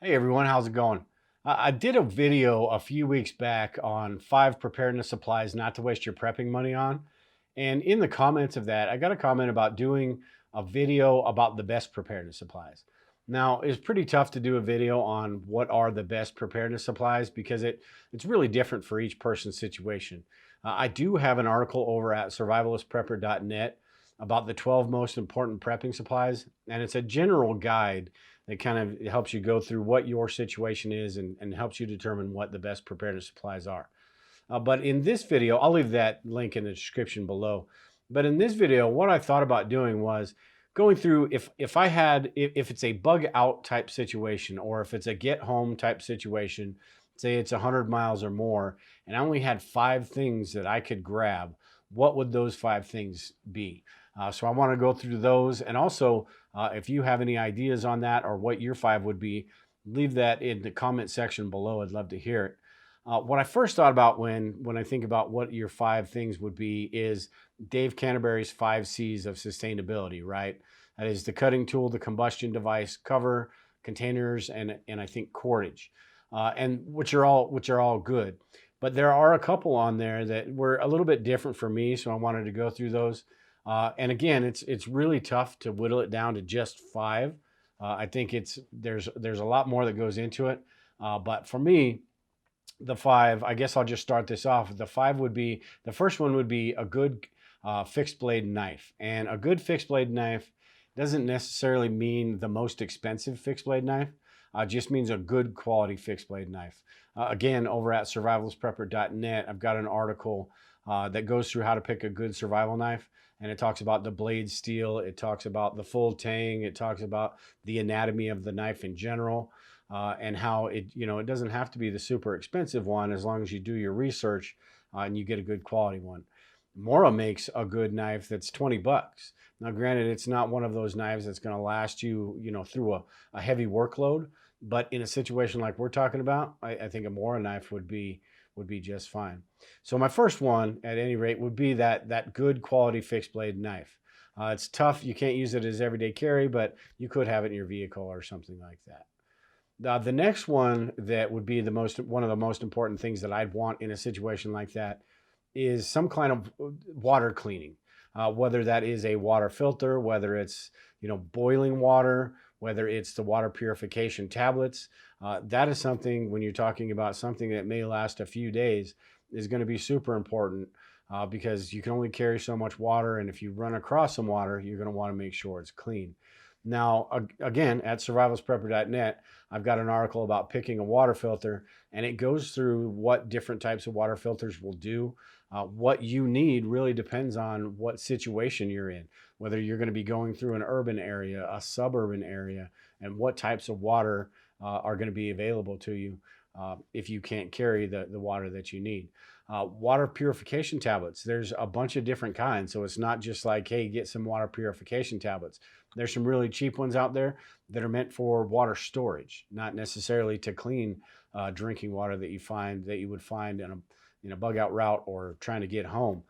Hey everyone, how's it going? I did a video a few weeks back on 5 preparedness supplies not to waste your prepping money on. And in the comments of that, I got a comment about doing a video about the best preparedness supplies. Now, it's pretty tough to do a video on what are the best preparedness supplies because it's really different for each person's situation. I do have an article over at survivalistprepper.net about the 12 most important prepping supplies, and it's a general guide that kind of helps you go through what your situation is and helps you determine what the best preparedness supplies are. But in this video, I'll leave that link in the description below. But in this video, what I thought about doing was going through if it's a bug out type situation or if it's a get home type situation, say it's 100 miles or more, and I only had 5 things that I could grab, what would those 5 things be? So I want to go through those, and also if you have any ideas on that or what your 5 would be, leave that in the comment section below. I'd love to hear it. What I first thought about when I think about what your 5 things would be is Dave Canterbury's 5 C's of sustainability, right? That is the cutting tool, the combustion device, cover, containers, and I think cordage, and which are all good. But there are a couple on there that were a little bit different for me, so I wanted to go through those. And again, it's really tough to whittle it down to just 5. I think there's a lot more that goes into it. But for me, the 5, I guess I'll just start this off. The first one would be a good fixed blade knife. And a good fixed blade knife doesn't necessarily mean the most expensive fixed blade knife. Just means a good quality fixed blade knife. Again, over at survivalistprepper.net, I've got an article that goes through how to pick a good survival knife. And it talks about the blade steel. It talks about the full tang. It talks about the anatomy of the knife in general, and how it doesn't have to be the super expensive one as long as you do your research and you get a good quality one. Mora makes a good knife that's 20 bucks. Now, granted, it's not one of those knives that's going to last you, through a heavy workload. But in a situation like we're talking about, I think a Mora knife would be just fine. So my first one, at any rate, would be that good quality fixed blade knife. It's tough. You can't use it as everyday carry, but you could have it in your vehicle or something like that. The next one that would be one of the most important things that I'd want in a situation like that is some kind of water cleaning, whether that is a water filter, whether it's boiling water, whether it's the water purification tablets. That is something, when you're talking about something that may last a few days, is going to be super important, because you can only carry so much water, and if you run across some water, you're going to want to make sure it's clean. Now, again, at survivalistprepper.net, I've got an article about picking a water filter, and it goes through what different types of water filters will do. What you need really depends on what situation you're in, whether you're going to be going through an urban area, a suburban area, and what types of water are going to be available to you if you can't carry the water that you need. Water purification tablets, there's a bunch of different kinds. So it's not just like, hey, get some water purification tablets. There's some really cheap ones out there that are meant for water storage, not necessarily to clean drinking water that you would find in a bug out route or trying to get home.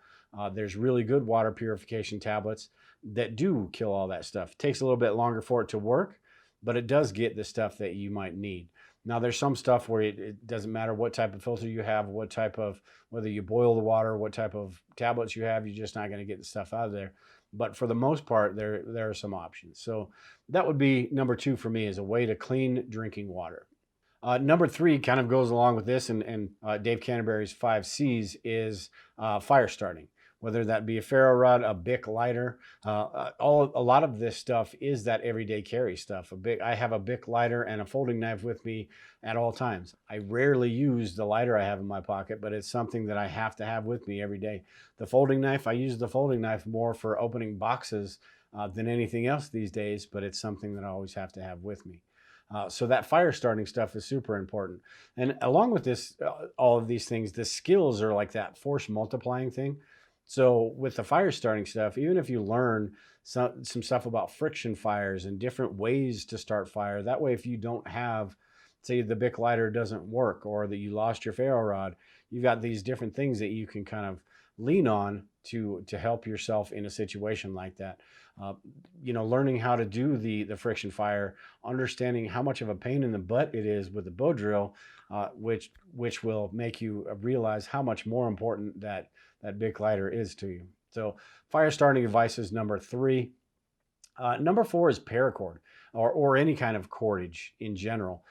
There's really good water purification tablets that do kill all that stuff. It takes a little bit longer for it to work, but it does get the stuff that you might need. Now, there's some stuff where it doesn't matter what type of filter you have, whether you boil the water, what type of tablets you have, you're just not going to get the stuff out of there. But for the most part, there are some options. So that would be number 2 for me, as a way to clean drinking water. Number 3 kind of goes along with this, and Dave Canterbury's 5 C's is fire starting. Whether that be a ferro rod, a Bic lighter, a lot of this stuff is that everyday carry stuff. I have a Bic lighter and a folding knife with me at all times. I rarely use the lighter I have in my pocket, but it's something that I have to have with me every day. The folding knife, I use the folding knife more for opening boxes than anything else these days, but it's something that I always have to have with me. So that fire starting stuff is super important. And along with this, all of these things, the skills are like that force multiplying thing. So with the fire starting stuff, even if you learn some stuff about friction fires and different ways to start fire, that way if you don't have, say the Bic lighter doesn't work or that you lost your ferro rod, you've got these different things that you can kind of lean on to help yourself in a situation like that. Uh, Learning how to do the friction fire, understanding how much of a pain in the butt it is with the bow drill, which will make you realize how much more important that Bic lighter is to you. So fire starting devices number 3. Number 4 is paracord, or any kind of cordage in general,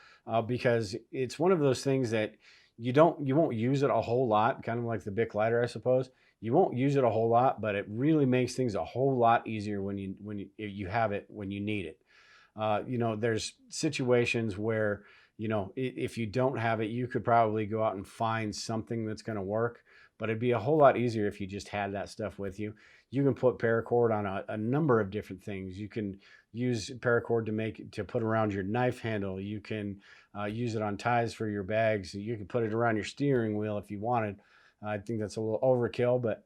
because it's one of those things that you won't use it a whole lot, kind of like the Bic lighter, I suppose. You won't use it a whole lot, but it really makes things a whole lot easier when you have it when you need it. There's situations where, if you don't have it, you could probably go out and find something that's going to work, but it'd be a whole lot easier if you just had that stuff with you. You can put paracord on a number of different things. You can use paracord to put around your knife handle. You can use it on ties for your bags. You can put it around your steering wheel if you wanted. I think that's a little overkill, but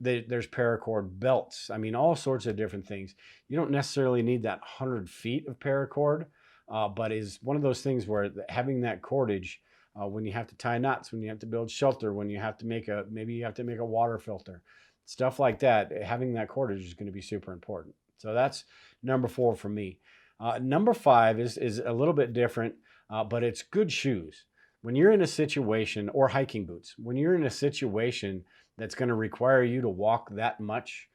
there's paracord belts. I mean, all sorts of different things. You don't necessarily need that 100 feet of paracord, but is one of those things where having that cordage, when you have to tie knots, when you have to build shelter, when you have to maybe you have to make a water filter, stuff like that, having that cordage is going to be super important. So that's number 4 for me. Number 5 is a little bit different, but it's good shoes. When you're in a situation, or hiking boots, when you're in a situation that's going to require you to walk that much,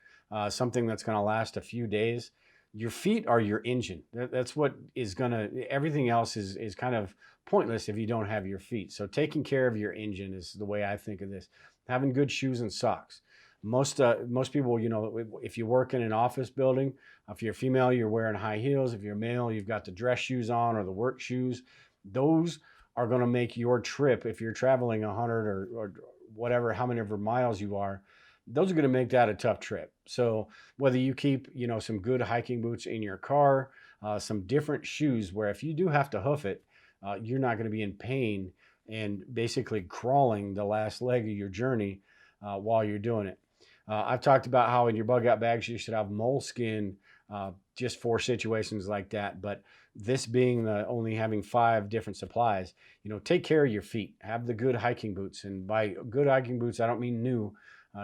something that's going to last a few days, your feet are your engine. That's what is going to, everything else is kind of pointless if you don't have your feet. So taking care of your engine is the way I think of this. Having good shoes and socks. Most people, if you work in an office building, if you're female, you're wearing high heels. If you're male, you've got the dress shoes on or the work shoes. Those are going to make your trip, if you're traveling 100 or whatever, how many miles you are, those are going to make that a tough trip. So whether you keep, some good hiking boots in your car, some different shoes where if you do have to hoof it, you're not going to be in pain and basically crawling the last leg of your journey while you're doing it. I've talked about how in your bug out bags you should have moleskin just for situations like that. But this being only having 5 different supplies, take care of your feet. Have the good hiking boots, and by good hiking boots, I don't mean new.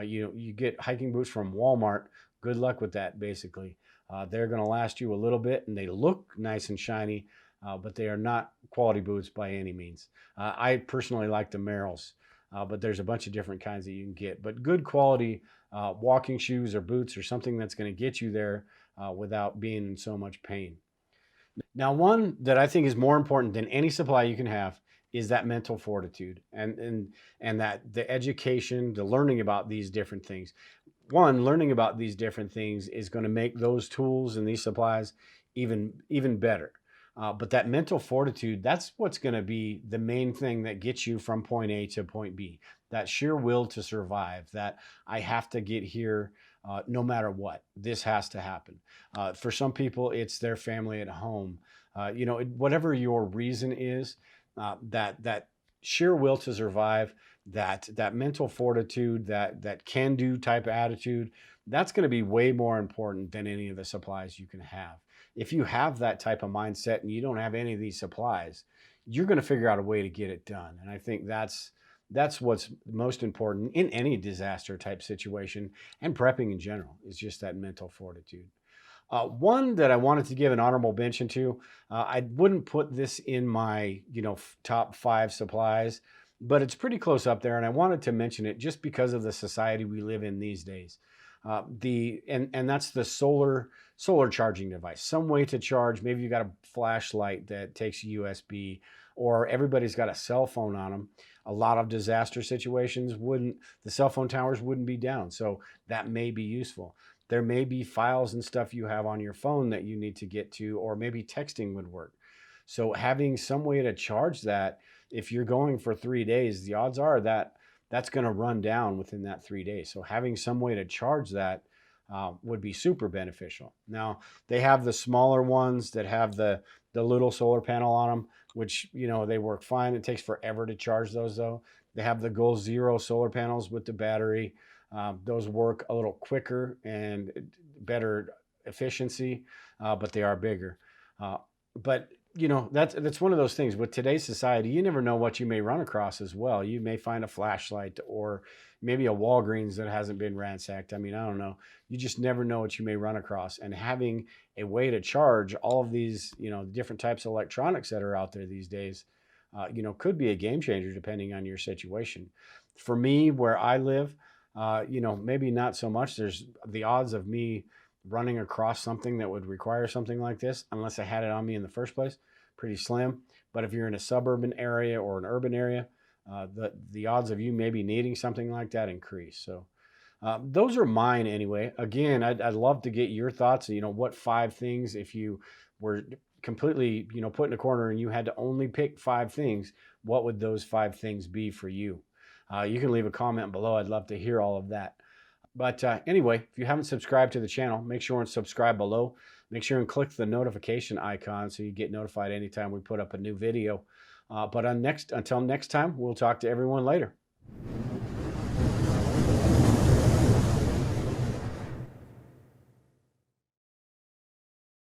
You get hiking boots from Walmart. Good luck with that. Basically, they're going to last you a little bit, and they look nice and shiny, but they are not quality boots by any means. I personally like the Merrells. But there's a bunch of different kinds that you can get. But good quality walking shoes or boots or something that's going to get you there without being in so much pain. Now, one that I think is more important than any supply you can have is that mental fortitude and that the education, the learning about these different things. Learning about these different things is going to make those tools and these supplies even better. But that mental fortitude, that's what's going to be the main thing that gets you from point A to point B. That sheer will to survive, that I have to get here no matter what. This has to happen. For some people, it's their family at home. Whatever your reason is, that sheer will to survive, that mental fortitude, that can-do type attitude, that's going to be way more important than any of the supplies you can have. If you have that type of mindset and you don't have any of these supplies, you're going to figure out a way to get it done. And I think that's what's most important in any disaster type situation, and prepping in general, is just that mental fortitude. One that I wanted to give an honorable mention to, I wouldn't put this in my top 5 supplies, but it's pretty close up there, and I wanted to mention it just because of the society we live in these days. And that's the solar charging device, some way to charge. Maybe you got a flashlight that takes USB, or everybody's got a cell phone on them. A lot of disaster situations the cell phone towers wouldn't be down. So that may be useful. There may be files and stuff you have on your phone that you need to get to, or maybe texting would work. So having some way to charge that, if you're going for 3 days, the odds are that that's going to run down within that 3 days. So having some way to charge that would be super beneficial. Now, they have the smaller ones that have the little solar panel on them, which, they work fine. It takes forever to charge those, though. They have the Goal Zero solar panels with the battery. Those work a little quicker and better efficiency, but they are bigger. But that's one of those things with today's society. You never know what you may run across as well. You may find a flashlight or maybe a Walgreens that hasn't been ransacked. I mean, I don't know. You just never know what you may run across. And having a way to charge all of these, different types of electronics that are out there these days, could be a game changer depending on your situation. For me, where I live, maybe not so much. There's the odds of me running across something that would require something like this, unless I had it on me in the first place, pretty slim. But if you're in a suburban area or an urban area, the odds of you maybe needing something like that increase. So those are mine anyway. Again, I'd love to get your thoughts. What 5 things, if you were completely, put in a corner and you had to only pick 5 things, what would those 5 things be for you? You can leave a comment below. I'd love to hear all of that. But anyway, if you haven't subscribed to the channel, make sure and subscribe below. Make sure and click the notification icon so you get notified anytime we put up a new video. But until next time, we'll talk to everyone later.